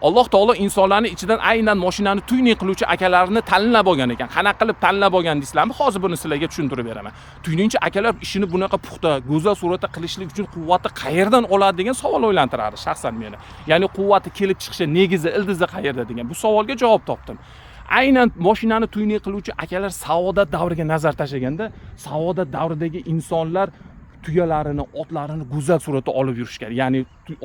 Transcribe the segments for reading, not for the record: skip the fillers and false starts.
Alloh taolo insonlarning ichidan aynan mashinani tuning qiluvchi akalarni tanlab olgan ekan. Qanaqa qilib tanlab olgan deysizlarmi? Hozir buni sizlarga tushuntirib beraman. Tuyningchi akalar ishini bunaqa puxta, go'zal suratda qilishlik uchun quvvatni qayerdan oladi degan savol o'ylantiradi shaxsan meni. Ya'ni quvvati kelib chiqishi negizi, ildizi qayerda degan bu savolga javob topdim. Aynan mashinani tuning qiluvchi akalar saodat davriga nazar tashlaganda, saodat davridagi insonlar tuyalarini, otlarini go'zal suratda olib yurishgan. Ya'ni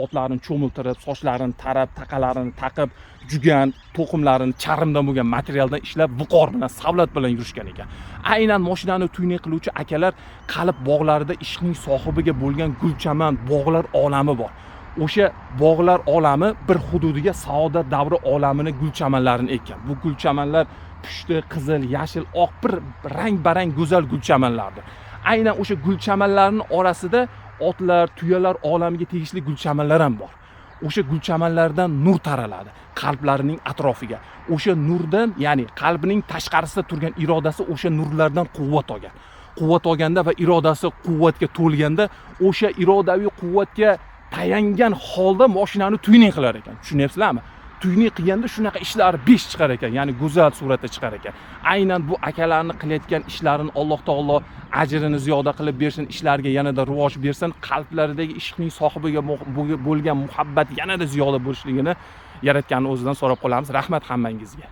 otlarini cho'miltirib, sochlarini tarab, taqalarini taqib, jugan, to'qimlarini charmdan bo'lgan materialdan ishlab, viqor bilan, savlat bilan yurishgan ekan. Aynan mashinani tuning qiluvchi akalar qalb bog'larida ishqning sohibiga bo'lgan gulchaman bog'lar olami bor. O'sha bog'lar olami bir hududiga saodat davri olamini gulchamanlarini ekkan. Bu gulchamanlar pushti, qizil, yashil, oq bir rang-barang go'zal gulchamanlardir. Aynan o'sha gulchamanlarning orasida otlar, tuyalar olamiga tegishli gulchamanlar ham bor. O'sha gulchamanlardan nur taraladi qalblarining atrofiga. O'sha nurdan, ya'ni qalbining tashqarisida turgan irodasi o'sha nurlardan quvvat olgan. Quvvat olganda va irodasi quvvatga to'lganda, o'sha irodaviy quvvatga tayangan holda mashinani tuning qilar ekan. Tushunyapsizlarmi? Tuning qilganda shunaqa ishlari 5 chiqar ekan, ya'ni go'zal suratda chiqar ekan. Aynan bu akalarning qilayotgan ishlarini Alloh taolo ajrini ziyoda qilib bersin, ishlariga yanada rivoj bersin, qalblaridagi ishqning sohibiga bo'lgan muhabbat yanada ziyoda bo'lishligini Yaratganning o'zidan so'rab qolamiz. Rahmat hammangizga.